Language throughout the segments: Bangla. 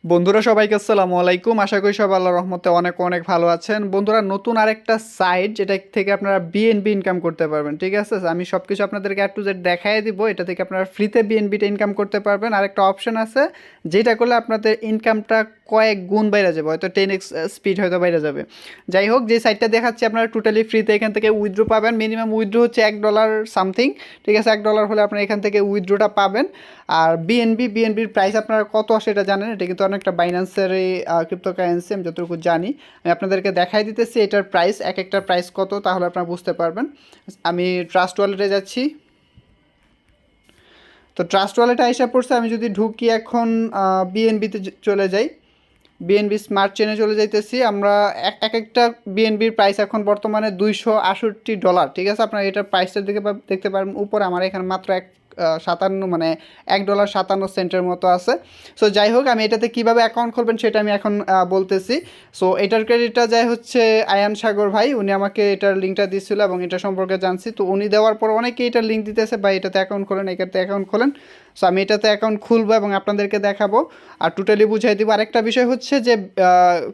বন্ধুরা সবাইকে আসসালামু আলাইকুম। আশা করি সবাই আল্লাহর রহমতে অনেক অনেক ভালো আছেন। বন্ধুরা নতুন আরেকটা সাইট যেটা থেকে আপনারা বিএনবি ইনকাম করতে পারবেন, ঠিক আছে? আমি সব কিছু আপনাদেরকে টু জেড দেখাই দিব। এটা থেকে আপনারা ফ্রিতে বিএনবিটা ইনকাম করতে পারবেন। আরেকটা অপশন আছে যেটা করলে আপনাদের ইনকামটা কয়েক গুণ বাইরে যাবে, হয়তো 10x স্পিড হয়তো বাইরে যাবে। যাই হোক, যে সাইটটা দেখাচ্ছি আপনারা টোটালি ফ্রিতে এখান থেকে উইথড্রো পাবেন। মিনিমাম উইথড্রো হচ্ছে $1 সামথিং, ঠিক আছে? $1 হলে আপনারা এখান থেকে উইথড্রোটা পাবেন। আর বিএনবির প্রাইস আপনারা কত আসে এটা জানেন? এটা কিন্তু অনেকটা বাইন্যান্সের এই ক্রিপ্টোকারেন্সি, আমি যতটুকু জানি আমি আপনাদেরকে দেখাই দিতেছি এটার প্রাইস, এক একটা প্রাইস কত, তাহলে আপনারা বুঝতে পারবেন। আমি ট্রাস্ট ওয়ালেটে যাচ্ছি। তো ট্রাস্ট ওয়ালেটে আইসা পড়ছে। আমি যদি ঢুকি এখন বিএনবিতে চলে যাই, বিএনবি স্মার্ট চেনে চলে যাইতেছি আমরা। এক একটা বিএনবির প্রাইস এখন বর্তমানে $268, ঠিক আছে? আপনারা এটার প্রাইসটা দেখতে পারবেন উপরে। আমার এখানে মাত্র 57 মানে $1.57 মতো আছে। সো যাই হোক, আমি এটাতে কীভাবে অ্যাকাউন্ট খুলবেন সেটা আমি এখন বলতেছি। সো এটার ক্রেডিটটা যায় হচ্ছে আয়ান সাগর ভাই, উনি আমাকে এটার লিঙ্কটা দিচ্ছিল এবং এটা সম্পর্কে জানছি। তো উনি দেওয়ার পর অনেকেই এটার লিঙ্ক দিতেছে, বা এটাতে অ্যাকাউন্ট খোলেন, এটাতে অ্যাকাউন্ট খোলেন। সো আমি এটাতে অ্যাকাউন্ট খুলবো এবং আপনাদেরকে দেখাবো আর টোটালি বুঝাই দিব। আরেকটা বিষয় হচ্ছে যে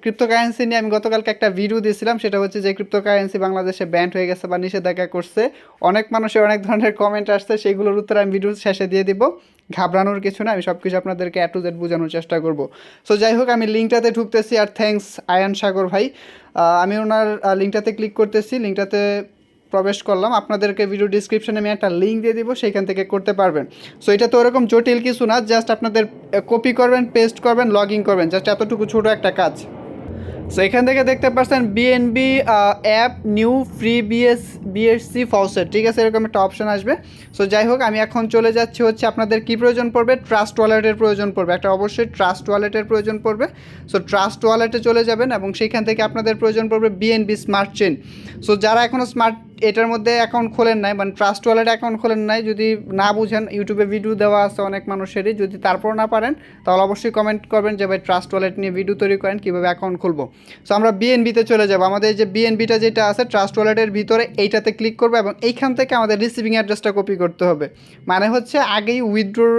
ক্রিপ্টোকারেন্সি নিয়ে আমি গতকালকে একটা ভিডিও দিয়েছিলাম, সেটা হচ্ছে যে ক্রিপ্টোকারেন্সি বাংলাদেশে ব্যান্ড হয়ে গেছে বা নিষেধাজ্ঞা করছে। অনেক মানুষের অনেক ধরনের কমেন্ট আসছে, সেগুলোর উত্তর আমি ভিডিও শেষে দিয়ে দিব। ঘাবড়ানোর কিছু না, আমি সব কিছু আপনাদেরকে টু জেড বোঝানোর চেষ্টা করব। সো যাই হোক, আমি লিঙ্কটাতে ঢুকতেছি। আর থ্যাঙ্কস আয়ান সাগর ভাই, আমি ওনার লিঙ্কটাতে ক্লিক করতেছি, লিঙ্কটাতে প্রবেশ করলাম। আপনাদেরকে ভিডিও ডিসক্রিপশনে আমি একটা লিঙ্ক দিয়ে দিব, সেইখান থেকে করতে পারবেন। সো এটা তো ওরকম জটিল কিছু না, জাস্ট আপনাদের কপি করবেন, পেস্ট করবেন, লগ ইন করবেন, জাস্ট এতটুকু ছোটো একটা কাজ। সো এখান থেকে দেখতে পাচ্ছেন BNB app new free BSc faucet, ঠিক আছে? এরকম একটা অপশন আসবে। সো যাই হোক, আমি এখন চলে যাচ্ছি হচ্ছে আপনাদের কী প্রয়োজন পড়বে, ট্রাস্ট ওয়ালেটের প্রয়োজন পড়বে একটা, অবশ্যই ট্রাস্ট ওয়ালেটের প্রয়োজন পড়বে। সো ট্রাস্ট ওয়ালেটে চলে যাবেন এবং সেইখান থেকে আপনাদের প্রয়োজন পড়বে বিএনবি স্মার্ট চেন। সো যারা এখনও এটার মধ্যে অ্যাকাউন্ট খোলেন নাই, মানে ট্রাস্ট ওয়ালেট অ্যাকাউন্ট খোলেন নাই, যদি না বুঝেন, ইউটিউবে ভিডিও দেওয়া আছে অনেক মানুষেরই, যদি তারপর না পারেন তাহলে অবশ্যই কমেন্ট করবেন যে ভাই ট্রাস্ট ওয়ালেট নিয়ে ভিডিও তৈরি করেন কীভাবে অ্যাকাউন্ট খুলবো। সো আমরা বিএনবিতে চলে যাব। আমাদের যে বিএনবিটা যেটা আছে ট্রাস্ট ওয়ালেটের ভিতরে, এইটাতে ক্লিক করবো এবং এইখান থেকে আমাদের রিসিভিং অ্যাড্রেসটা কপি করতে হবে। মানে হচ্ছে আগেই উইথড্রোর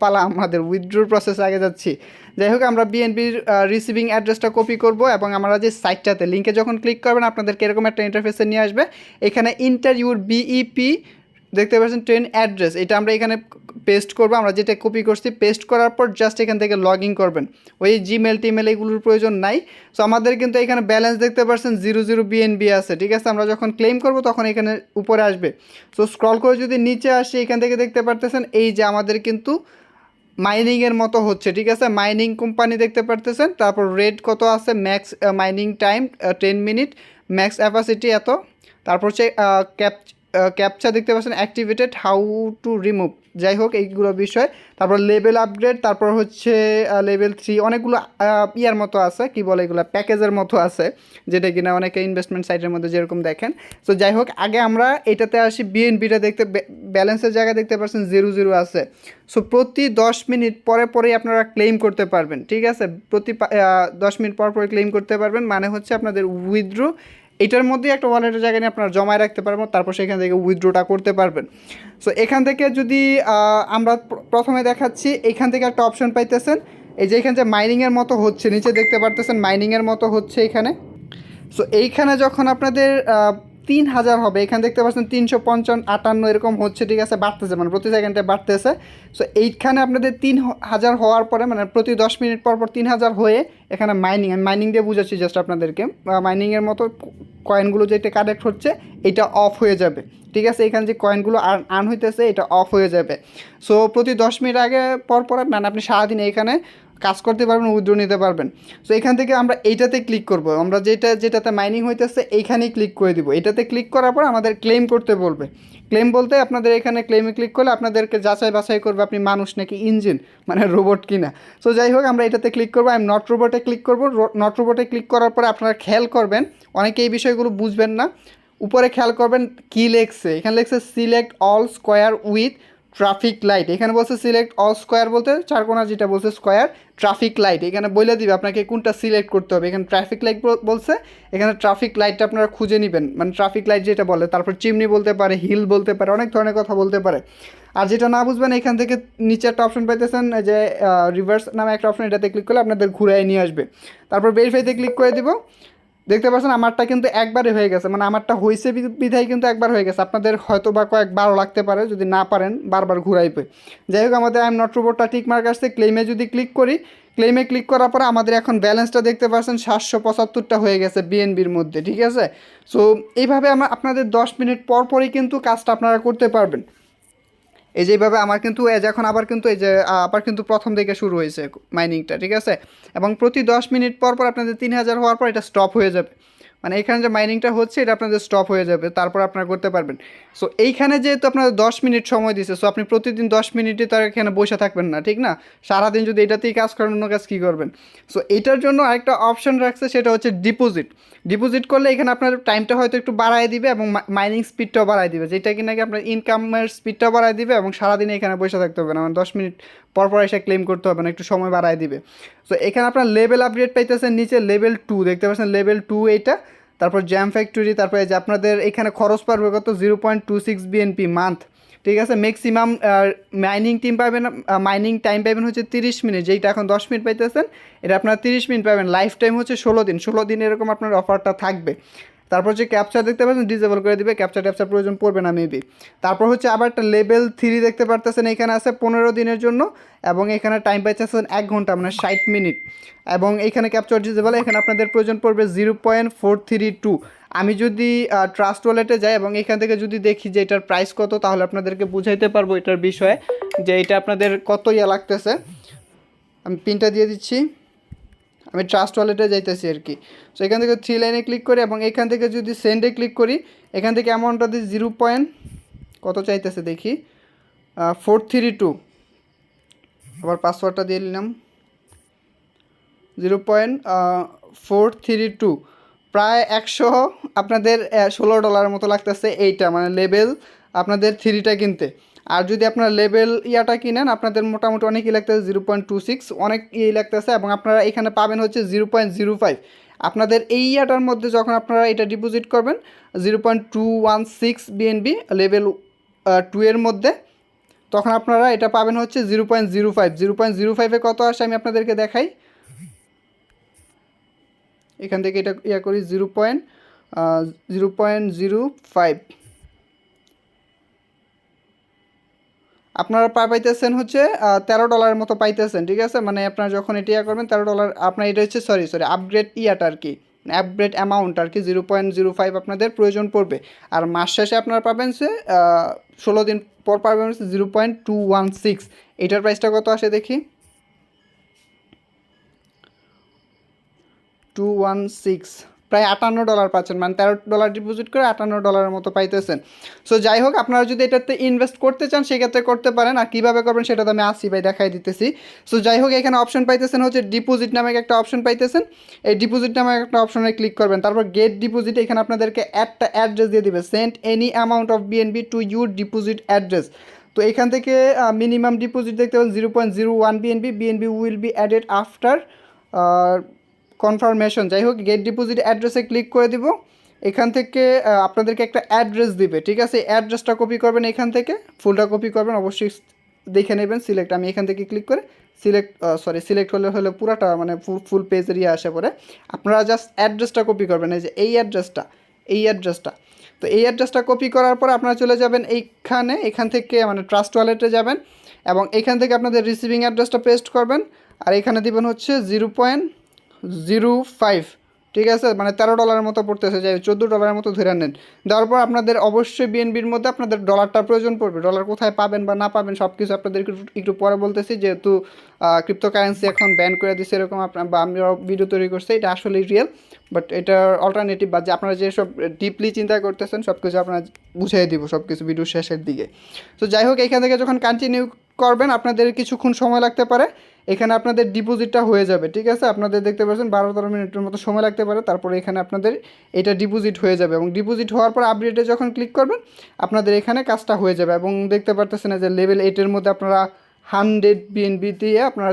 পালা, আমাদের উইথড্রোর প্রসেস আগে যাচ্ছি। যাই হোক, আমরা বিএনবির রিসিভিং অ্যাড্রেসটা কপি করব এবং আমরা যে সাইটটাতে লিঙ্কে যখন ক্লিক করবেন আপনাদেরকে এরকম একটা ইন্টারফেসে নিয়ে আসবে। এখানে ইন্টার ইউর বিইপি দেখতে পাচ্ছেন ট্রেন অ্যাড্রেস, এটা আমরা এখানে পেস্ট করবো। আমরা যেটা কপি করছি পেস্ট করার পর জাস্ট এখান থেকে লগ ইন করবেন। ওই জিমেল টিমেল এগুলোর প্রয়োজন নাই। সো আমাদের কিন্তু এখানে ব্যালেন্স দেখতে পাচ্ছেন 00 বিএনবি আছে, ঠিক আছে? আমরা যখন ক্লেম করব তখন এখানে উপরে আসবে। সো স্ক্রল করে যদি নিচে আসি, এখান থেকে দেখতে পারতেছেন এই যে আমাদের কিন্তু মাইনিংয়ের মতো হচ্ছে, ঠিক আছে? মাইনিং কোম্পানি দেখতে পারতেছেন, তারপর রেট কত আছে, max mining time 10 minute, max capacity এত, তারপর হচ্ছে ক্যাপচা দেখতে পাচ্ছেন অ্যাক্টিভেটেড, হাউ টু রিমুভ, যাই হোক এইগুলো বিষয়। তারপর লেভেল আপগ্রেড, তারপর হচ্ছে লেভেল 3, অনেকগুলো ইয়ার মতো আছে, কি বলে এগুলো, প্যাকেজের মতো আছে, যেটা কিনা অনেকে ইনভেস্টমেন্ট সাইটের মধ্যে যেরকম দেখেন। সো যাই হোক, আগে আমরা এটাতে আসি। বিএনবিটা দেখতে ব্যালেন্সের জায়গায় দেখতে পাচ্ছেন 00 আছে। সো প্রতি 10 মিনিট পরে পরেই আপনারা ক্লেম করতে পারবেন, ঠিক আছে? প্রতি 10 মিনিট পর পরে ক্লেম করতে পারবেন। মানে হচ্ছে আপনাদের উইথড্রো এটার মধ্যে একটা ওয়ালেটের জায়গায় নিয়ে আপনারা জমায় রাখতে পারবেন, তারপর সেখান থেকে উইথড্রোটা করতে পারবেন। সো এখান থেকে যদি আমরা প্রথমে দেখাচ্ছি, এখান থেকে একটা অপশন পাইতেছেন, এই যে এখানে যে মাইনিংয়ের মতো হচ্ছে, নিচে দেখতে পারতেছেন মাইনিংয়ের মতো হচ্ছে এখানে। সো এইখানে যখন আপনাদের 3000 হবে, এখানে দেখতে পাচ্ছেন 355 এরকম হচ্ছে, ঠিক আছে? বাড়তেছে, মানে প্রতি সেকেন্ডে বাড়তেছে। সো এইখানে আপনাদের 3000 হওয়ার পরে, মানে প্রতি 10 মিনিট পর পর 3000 হয়ে এখানে আমি মাইনিং দিয়ে বুঝাচ্ছি জাস্ট আপনাদেরকে, মাইনিংয়ের মতো কয়েনগুলো যেটা কালেক্ট হচ্ছে এটা অফ হয়ে যাবে, ঠিক আছে? এখানে যে কয়েনগুলো আর্ন হইতেছে এটা অফ হয়ে যাবে। সো প্রতি 10 মিনিট আগে পর পর মানে আপনি সারাদিন এখানে কাজ করতে পারবেন, উইথড্র নিতে পারবেন। সো এখান থেকে আমরা এইটাতে ক্লিক করব, আমরা যেটাতে মাইনিং হইতেছে এইখানেই ক্লিক করে দিব। এটাতে ক্লিক করার পর আমাদের ক্লেম করতে বলবে। ক্লেম বলতে আপনাদের এখানে ক্লেমে ক্লিক করলে আপনাদেরকে যাচাই বাছাই করবে আপনি মানুষ নাকি ইঞ্জিন, মানে রোবট কিনা। সো যাই হোক, আমরা এটাতে ক্লিক করবো, আমি নট রোবটে ক্লিক করব। নট রোবটে ক্লিক করার পরে আপনারা খেয়াল করবেন, অনেকে এই বিষয়গুলো বুঝবেন না, উপরে খেয়াল করবেন কী লেখছে, এখানে লেখছে select all square with traffic light. এখানে বলছে সিলেক্ট অল স্কোয়ার বলতে চারকোনা, যেটা বলছে স্কোয়ার ট্রাফিক লাইট, এখানে বলে দিবে আপনাকে কোনটা সিলেক্ট করতে হবে। এখানে ট্রাফিক লাইট বলছে, এখানে ট্রাফিক লাইটটা আপনারা খুঁজে নেবেন, মানে ট্রাফিক লাইট যেটা বলে। তারপর চিমনি বলতে পারে, হিল বলতে পারে, অনেক ধরনের কথা বলতে পারে। আর যেটা না বুঝবেন এখান থেকে নিচে একটা অপশন পাইতেছেন যে রিভার্স নামে একটা অপশন, এটাতে ক্লিক করলে আপনাদের ঘুরাই নিয়ে আসবে। তারপর ভেরিফাইতে ক্লিক করে দিব। দেখতে পাচ্ছেন আমারটা কিন্তু একবারে হয়ে গেছে, মানে আমারটা হয়েছে বিধায় কিন্তু একবার হয়ে গেছে। আপনাদের হয়তো বা কয়েকবারও লাগতে পারে, যদি না পারেন বারবার ঘুরাইবে। যাই হোক, আমাদের আই এম নট রোবটটা ঠিক মার্ক আসছে। ক্লেমে যদি ক্লিক করি, ক্লেমে ক্লিক করার পরে আমাদের এখন ব্যালেন্সটা দেখতে পাচ্ছেন 775টা হয়ে গেছে বিএনবির মধ্যে, ঠিক আছে। সো এইভাবে আপনাদের 10 মিনিট পর পরই কিন্তু কাজটা আপনারা করতে পারবেন। এই যেভাবে আমার কিন্তু এখন আবার কিন্তু এই যে আবার কিন্তু প্রথম থেকে শুরু হয়েছে মাইনিংটা, ঠিক আছে। এবং প্রতি 10 মিনিট পর পর আপনাদের 3000 হওয়ার পর এটা স্টপ হয়ে যাবে, মানে এখানে যে মাইনিংটা হচ্ছে এটা আপনাদের স্টপ হয়ে যাবে, তারপর আপনারা করতে পারবেন। সো এইখানে যেহেতু আপনাদের 10 মিনিট সময় দিচ্ছে, সো আপনি প্রতিদিন 10 মিনিটে তার এখানে বসে থাকবেন না, ঠিক না। সারাদিন যদি এটাতেই কাজ করেন, অন্য কাজ কী করবেন। সো এটার জন্য আরেকটা অপশন রাখছে, সেটা হচ্ছে ডিপোজিট। ডিপোজিট করলে এখানে আপনার টাইমটা হয়তো একটু বাড়ায় দিবে এবং মাইনিং স্পিডটাও বাড়ায় দিবে, যেটা কি নাকি আপনার ইনকামের স্পিডটাও বাড়ায় দিবে এবং সারাদিন এখানে বসে থাকতে হবে না, মানে 10 মিনিট পর পর এসে ক্লেম করতে হবে না, একটু সময় বাড়ায় দিবে। সো এখানে আপনার লেভেল আপডেট পাইতেছেন নিচে লেভেল 2 দেখতে পাচ্ছেন, লেভেল 2 এইটা। তারপর জ্যাম ফ্যাক্টরি, তারপরে যে আপনাদের এখানে খরচ পড়বে কত 0.26 বিএনপি মান্থ, ঠিক আছে। ম্যাক্সিমাম মাইনিং টিম পাবেন, মাইনিং টাইম পাবেন হচ্ছে 30 মিনিট, যেইটা এখন 10 মিনিট পাইতেছেন, এটা আপনার 30 মিনিট পাবেন। লাইফ টাইম হচ্ছে 16 দিন, 16 দিন এরকম আপনার অফারটা থাকবে। তারপর যে ক্যাপচার দেখতে পাচ্ছেন ডিসেবল করে দিবে, ক্যাপচার ট্যাপচার প্রয়োজন পড়বে না মেবি। তারপর হচ্ছে আবার একটা লেভেল 3 দেখতে পারতেছেন, এখানে আছে 15 দিনের জন্য, এবং এখানে টাইম পাইতেছেন 1 ঘন্টা, মানে 60 মিনিট। এবং এখানে ক্যাপচার ডিসেবল, এখানে আপনাদের প্রয়োজন পড়বে 0.432। আমি যদি ট্রাস্ট ওয়ালেটে যাই এবং এখান থেকে যদি দেখি যে এটার প্রাইস কত, তাহলে আপনাদেরকে বুঝাইতে পারবো এটার বিষয়ে, যে এটা আপনাদের কত ইয়া লাগতেছে। আমি পিনটা দিয়ে দিচ্ছি, আমি ট্রাস্ট ওয়ালেটে যাইতেছি আর কি। সো এখান থেকে 3 লাইনে ক্লিক করি এবং এখান থেকে যদি সেন্ডে ক্লিক করি, এখান থেকে অ্যামাউন্টটা দিই 0. কত চাইতেছে দেখি, 432। আবার পাসওয়ার্ডটা দিয়ে নিলাম, 0.432। প্রায় 100 আপনাদের $16 মতো লাগতেছে এইটা, মানে লেভেল আপনাদের 3টা কিনতে। আর যদি আপনারা লেভেল ইয়াটা কিনেন, আপনাদের মোটামুটি অনেকই লাগতেছে 0.26, অনেক ইয়ে লাগতেছে। এবং আপনারা এখানে পাবেন হচ্ছে 0.05। আপনাদের এই ইয়াটার মধ্যে যখন আপনারা এটা ডিপোজিট করবেন 0.216 বিএনবি লেভেল 2 এর মধ্যে, তখন আপনারা এটা পাবেন হচ্ছে 0.05। 0.05-এ কত আসে আমি আপনাদেরকে দেখাই। এখান থেকে এটা ইয়া করি 0.05, আপনারা পাইতেছেন হচ্ছে $13 মতো পাইতেছেন, ঠিক আছে। মানে আপনারা যখন এটা ইয়া করবেন $13, আপনার এটা হচ্ছে সরি আপগ্রেড ইয়াটা আর কি, আপগ্রেড অ্যামাউন্ট আর কি 0.05 আপনাদের প্রয়োজন পড়বে। আর মাস শেষে আপনারা পাবেন সে 16 দিন পর পাবেন হচ্ছে 0.216। এটার প্রাইসটা কত আসে দেখি, 216, প্রায় $58 পাচ্ছেন, মানে $13 ডিপোজিট করে $58 মতো পাইতেছেন। সো যাই হোক, আপনারা যদি এটাতে ইনভেস্ট করতে চান সেক্ষেত্রে করতে পারেন, আর কীভাবে করবেন সেটা তো আমি আসি ভাই দেখাই দিতেছি। সো যাই হোক, এখানে অপশন পাইতেছেন হচ্ছে ডিপোজিট নামে একটা অপশন পাইতেছেন, এই ডিপোজিট নামে একটা অপশনে ক্লিক করবেন। তারপর গেট ডিপোজিট, এখানে আপনাদেরকে একটা অ্যাড্রেস দিয়ে দিবে, send any amount of BNB to your deposit address. তো এখান থেকে মিনিমাম ডিপোজিট দেখতে পাবেন 0.01 BNB, BNB will be added after confirmation. যাই হোক, গেট ডিপোজিট অ্যাড্রেসে ক্লিক করে দিব। এখান থেকে আপনাদেরকে একটা অ্যাড্রেস দিবে, ঠিক আছে। অ্যাড্রেসটা কপি করবেন, এখান থেকে ফুলটা কপি করবেন, অবশ্যই দেখে নেবেন সিলেক্ট। আমি এখান থেকে ক্লিক করে সিলেক্ট হলে পুরাটা মানে ফুল পেজের ইয়ে আসে পরে। আপনারা জাস্ট অ্যাড্রেসটা কপি করবেন, এই যে এই অ্যাড্রেসটা। তো এই অ্যাড্রেসটা কপি করার পর আপনারা চলে যাবেন এইখানে, এখান থেকে মানে ট্রাস্ট ওয়ালেটে যাবেন এবং এখান থেকে আপনাদের রিসিভিং অ্যাড্রেসটা পেস্ট করবেন। আর এখানে দিবেন হচ্ছে 0.05, ঠিক আছে, মানে $13 মতো পড়তেছে, যাই $14 মতো ধরে নেন। দেওয়ার পর আপনাদের অবশ্যই বিএনবির মধ্যে আপনাদের ডলারটা প্রয়োজন পড়বে। ডলার কোথায় পাবেন বা না পাবেন সব কিছু আপনাদেরকে একটু পরে বলতেছি, যেহেতু ক্রিপ্টোকারেন্সি এখন ব্যান করে দিচ্ছে এরকম, আপনার বা আমরা ভিডিও তৈরি করছি, এটা আসলেই রিয়েল, বাট এটার অল্টারনেটিভ বা যে আপনারা যেসব ডিপলি চিন্তা করতেছেন সব কিছু আপনারা বুঝিয়ে দিব সব কিছু ভিডিও শেষের দিকে। তো যাই হোক, এখান থেকে যখন কন্টিনিউ করবেন আপনাদের কিছুক্ষণ সময় লাগতে পারে, এখানে আপনাদের ডিপোজিটটা হয়ে যাবে, ঠিক আছে। আপনাদের দেখতে পাচ্ছেন 12-13 মিনিটের মতো সময় লাগতে পারে, তারপরে এখানে আপনাদের এটা ডিপোজিট হয়ে যাবে এবং ডিপোজিট হওয়ার পর আপডেটে যখন ক্লিক করবেন আপনাদের এখানে কাজটা হয়ে যাবে। এবং দেখতে পারতেছেন যে লেভেল 8-এর মধ্যে আপনারা 100 বিএনবি দিয়ে আপনারা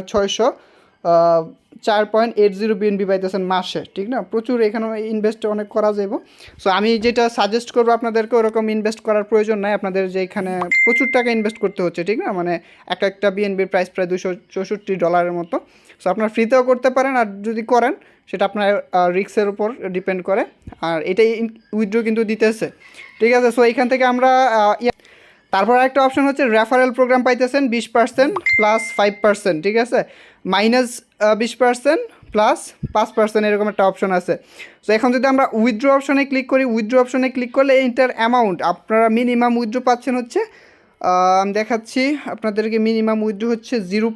4.80 BNB পাইতেছেন মাসে, ঠিক না? প্রচুর এখানে ইনভেস্ট অনেক করা যাবে। সো আমি যেটা সাজেস্ট করবো আপনাদেরকে, ওরকম ইনভেস্ট করার প্রয়োজন নাই আপনাদের, যে এখানে প্রচুর টাকা ইনভেস্ট করতে হচ্ছে, ঠিক না? মানে একটা বিএনবির প্রাইস প্রায় $264 মতো। সো আপনারা ফ্রিতেও করতে পারেন, আর যদি করেন সেটা আপনার রিস্কের উপর ডিপেন্ড করে। আর এটাই উইথড্র কিন্তু দিতেছে, ঠিক আছে? সো এইখান থেকে আমরা তারপর একটা অপশন হচ্ছে রেফারেল প্রোগ্রাম পাইতেছেন 20% প্লাস 5%, ঠিক আছে? মাইনাস 20% প্লাস 5% এরকম একটা অপশন আছে। সো এখন যদি আমরা উইথড্র অপশনে ক্লিক করি, উইথড্র অপশনে ক্লিক করলে এইটার অ্যামাউন্ট আপনারা মিনিমাম উইথড্র পাচ্ছেন হচ্ছে, আমি দেখাচ্ছি আপনাদেরকে, মিনিমাম উইথড্র হচ্ছে 0.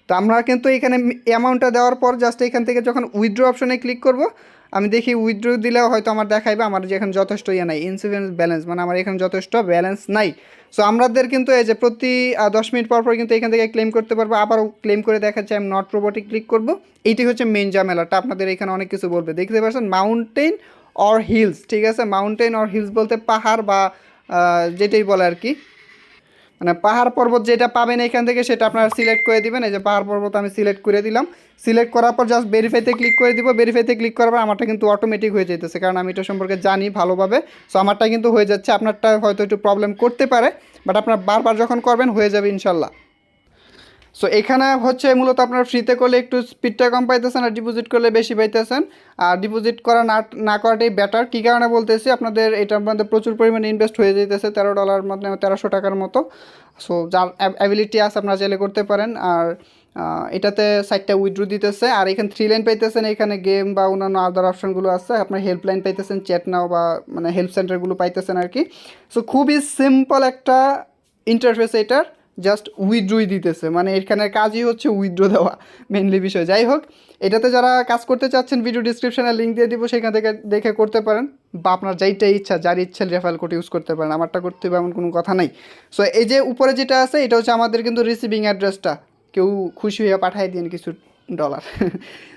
তো আমরা কিন্তু এখানে অ্যামাউন্টটা দেওয়ার পর জাস্ট এখান থেকে যখন উইথড্র অপশনে ক্লিক করব, আমি দেখি উইথড্র দিলেও হয়তো আমার দেখাইবে আমার যে এখানে যথেষ্ট নাই, ইনসিফিসিয়েন্ট ব্যালেন্স, মানে আমার এখানে যথেষ্ট ব্যালেন্স নাই। সো আমাদের কিন্তু এই যে প্রতি 10 মিনিট পর পর কিন্তু এখান থেকে ক্লেম করতে পারবো, আবারও ক্লেম করে দেখাচ্ছে আমি নট রোবটিক ক্লিক করব। এইটি হচ্ছে মেন ঝামেলাটা, আপনাদের এখানে অনেক কিছু বলবে, দেখতে পাচ্ছেন মাউন্টেন অর হিলস, ঠিক আছে? মাউন্টেন অর হিলস বলতে পাহাড় বা যেটাই বলে আর কি, মানে পাহাড় পর্বত যেটা পাবেন এখান থেকে সেটা আপনারা সিলেক্ট করে দিবেন। এই যে পাহাড় পর্বত আমি সিলেক্ট করে দিলাম, সিলেক্ট করার পর জাস্ট ভেরিফাইতে ক্লিক করে দিব। ভেরিফাইতে ক্লিক করার পর আমারটা কিন্তু অটোমেটিক হয়ে যেতেছে, কারণ আমি এটা সম্পর্কে জানি ভালোভাবে। সো আমারটা কিন্তু হয়ে যাচ্ছে, আপনারটা হয়তো একটু প্রবলেম করতে পারে, বাট আপনার বারবার যখন করবেন হয়ে যাবে ইনশাল্লাহ। সো এখানে হচ্ছে মূলত আপনার ফ্রিতে করলে একটু স্পিডটা কম পাইতেছেন, আর ডিপোজিট করলে বেশি পাইতেছেন। আর ডিপোজিট করা না করাটাই বেটার। কী কারণে বলতেছি, আপনাদের এটার মধ্যে প্রচুর পরিমাণে ইনভেস্ট হয়ে যেতেছে, $13 মধ্যে 1300 টাকার মতো। সো যার অ্যাবিলিটি আছে আপনারা চাইলে করতে পারেন। আর এটাতে সাইটটা উইথড্র দিতেছে, আর এখানে 3 লাইন পাইতেছেন, এখানে গেম বা অন্যান্য আদার অপশনগুলো আছে, আপনার হেল্পলাইন পাইতেছেন, চ্যাট নাও বা মানে হেল্প সেন্টারগুলো পাইতেছেন আর কি। সো খুবই সিম্পল একটা ইন্টারফেস এটার, জাস্ট উইথড্রই দিতেছে, মানে এখানের কাজই হচ্ছে উইথড্র দেওয়া মেনলি বিষয়। যাই হোক, এটাতে যারা কাজ করতে চাচ্ছেন ভিডিও ডিসক্রিপশনে লিঙ্ক দিয়ে দিব, সেখান থেকে দেখে করতে পারেন, বা আপনার যেইটাই ইচ্ছা, যার ইচ্ছা রেফারেল কোড ইউজ করতে পারেন, আমারটা করতে হবে এমন কোনো কথা নাই। সো এই যে উপরে যেটা আছে এটা হচ্ছে আমাদের কিন্তু রিসিভিং অ্যাড্রেসটা, কেউ খুশি হয়ে পাঠাই দিন কিছু $।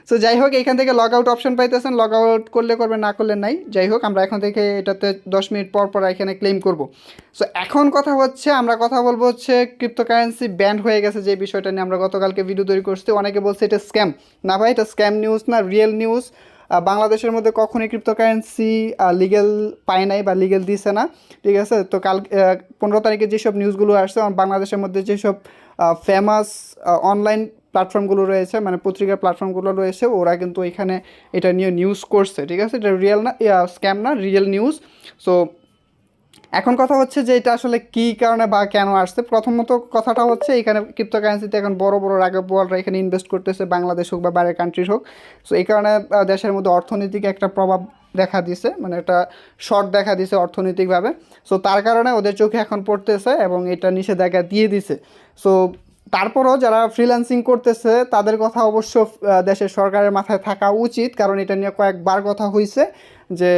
সো যাই হোক, এখান থেকে লগ আউট অপশন পাইতেছেন, লগ আউট করলে করবে, না করলে নাই। যাই হোক, আমরা এখন থেকে এটাতে 10 মিনিট পর পর এখানে ক্লেম করব। সো এখন কথা হচ্ছে, আমরা কথা বলবো হচ্ছে ক্রিপ্টোকারেন্সি ব্যান্ড হয়ে গেছে যে বিষয়টা নিয়ে আমরা গতকালকে ভিডিও তৈরি করছি। অনেকে বলছে এটা স্ক্যাম। না ভাই, এটা স্ক্যাম নিউজ না, রিয়েল নিউজ। বাংলাদেশের মধ্যে কখনোই ক্রিপ্টোকারেন্সি লিগেল পায় নাই বা লিগেল দিছে না, ঠিক আছে? তো কাল 15 তারিখে যেসব নিউজগুলো আসছে, বাংলাদেশের মধ্যে যেসব ফেমাস অনলাইন প্ল্যাটফর্মগুলো রয়েছে, মানে পত্রিকার প্ল্যাটফর্মগুলো রয়েছে, ওরা কিন্তু এখানে এটা নিয়ে নিউজ করছে, ঠিক আছে? এটা রিয়েল না, স্ক্যাম না, রিয়েল নিউজ। সো এখন কথা হচ্ছে যে এটা আসলে কী কারণে বা কেন আসছে। প্রথমত কথাটা হচ্ছে, এখানে ক্রিপ্টোকারেন্সিতে এখন বড় বড় রাগবওয়ালরা এখানে ইনভেস্ট করতেছে, বাংলাদেশ হোক বা বাইরের কান্ট্রির হোক। সো এই কারণে দেশের মধ্যে অর্থনৈতিক একটা প্রভাব দেখা দিছে, মানে একটা শর্ট দেখা দিছে অর্থনৈতিকভাবে। সো তার কারণে ওদের চোখে এখন পড়তেছে এবং এটা নিষেধাজ্ঞা দিয়ে দিছে। সো তারপরও যারা ফ্রিল্যান্সিং করতেছে তাদের কথা অবশ্য দেশের সরকারের মাথায় থাকা উচিত, কারণ এটা নিয়ে কয়েকবার কথা হয়েছে যে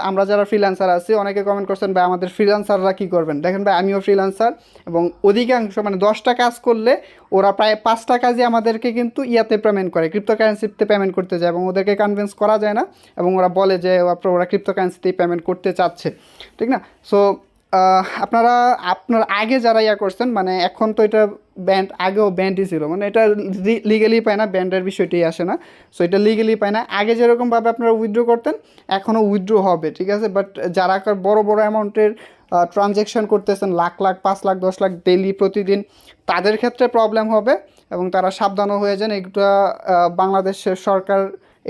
আমরা যারা ফ্রিল্যান্সার আছি, অনেকে কমেন্ট করছেন ভাই আমাদের ফ্রিল্যান্সাররা কী করবেন। দেখেন ভাই, আমিও ফ্রিল্যান্সার, এবং অধিকাংশ মানে 10টা কাজ করলে ওরা প্রায় 5টা কাজই আমাদেরকে কিন্তু ইয়াতে পেমেন্ট করে, ক্রিপ্টোকারেন্সিতে পেমেন্ট করতে যায়, এবং ওদেরকে কনভিন্স করা যায় না, এবং ওরা বলে যে ওরা ক্রিপ্টোকারেন্সিতেই পেমেন্ট করতে চাচ্ছে, ঠিক না? সো আপনার আগে যারা করছেন, মানে এখন তো এটা ব্যান্ড, আগেও ব্যান্ডই ছিল, মানে এটা লিগেলি পায় না, ব্যান্ডের বিষয়টি আসে না। সো এটা লিগেলি পায় না। আগে যেরকমভাবে আপনারা উইথড্র করতেন এখনও উইথড্র হবে, ঠিক আছে? বাট যারা বড় বড় অ্যামাউন্টের ট্রানজ্যাকশন করতেছেন, লাখ লাখ, 5 লাখ, 10 লাখ ডেইলি প্রতিদিন, তাদের ক্ষেত্রে প্রবলেম হবে, এবং তারা সাবধানও হয়ে যান। এটা বাংলাদেশের সরকার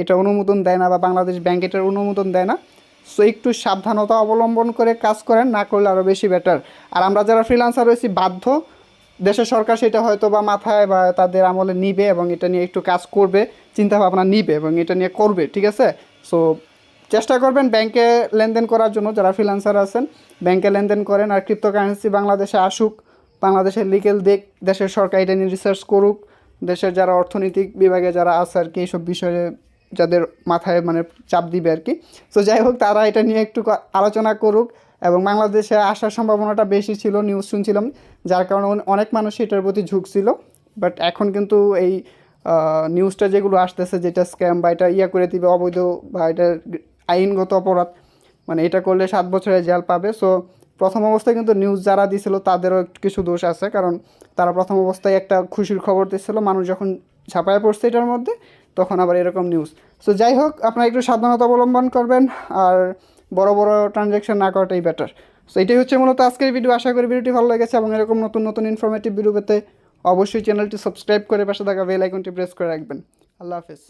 এটা অনুমোদন দেয় না, বা বাংলাদেশ ব্যাংক এটার অনুমোদন দেয় না। সো একটু সাবধানতা অবলম্বন করে কাজ করেন, না করলে আরও বেশি বেটার। আর আমরা যারা ফ্রিল্যান্সার রয়েছি বাধ্য, দেশের সরকার সেটা হয়তো বা মাথায় বা তাদের আমলে নিবে, এবং এটা নিয়ে একটু কাজ করবে, চিন্তাভাবনা নিবে এবং এটা নিয়ে করবে, ঠিক আছে? সো চেষ্টা করবেন ব্যাংকে লেনদেন করার জন্য, যারা ফ্রিল্যান্সার আছেন ব্যাংকে লেনদেন করেন। আর ক্রিপ্টোকারেন্সি বাংলাদেশে আসুক, বাংলাদেশের লিগেল দিক, দেশের সরকার এটা নিয়ে রিসার্চ করুক, দেশের যারা অর্থনৈতিক বিভাগে যারা আছে আর কি, এইসব বিষয়ে যাদের মাথায় মানে চাপ দিবে আর কি। সো যাই হোক, তারা এটা নিয়ে একটু আলোচনা করুক, এবং বাংলাদেশে আসার সম্ভাবনাটা বেশি ছিল, নিউজ শুনছিলাম, যার কারণে অনেক মানুষ এটার প্রতি ঝুঁকছিল। বাট এখন কিন্তু এই নিউজটা যেগুলো আসতেছে, যেটা স্ক্যাম বা এটা করে দিবে, অবৈধ বা এটা আইনগত অপরাধ, মানে এটা করলে 7 বছরের জেল পাবে। সো প্রথম অবস্থায় কিন্তু নিউজ যারা দিছিল তাদেরও একটু কিছু দোষ আছে, কারণ তারা প্রথম অবস্থায় একটা খুশির খবর দিচ্ছিল, মানুষ যখন ছাপায় পড়ছে এটার মধ্যে তখন আবার এরকম নিউজ। সো যাই হোক, আপনারা একটু সাবধানতা অবলম্বন করবেন, আর বড় বড় ট্রানজ্যাকশন না করাটাই বেটার। সো এটাই হচ্ছে মূলত আজকের ভিডিও। আশা করি ভিডিওটি ভালো লেগেছে, এবং এরকম নতুন নতুন ইনফরমেটিভ ভিডিও পেতে অবশ্যই চ্যানেলটি সাবস্ক্রাইব করে পাশে থাকা বেল আইকনটি প্রেস করে রাখবেন। আল্লাহ হাফেজ।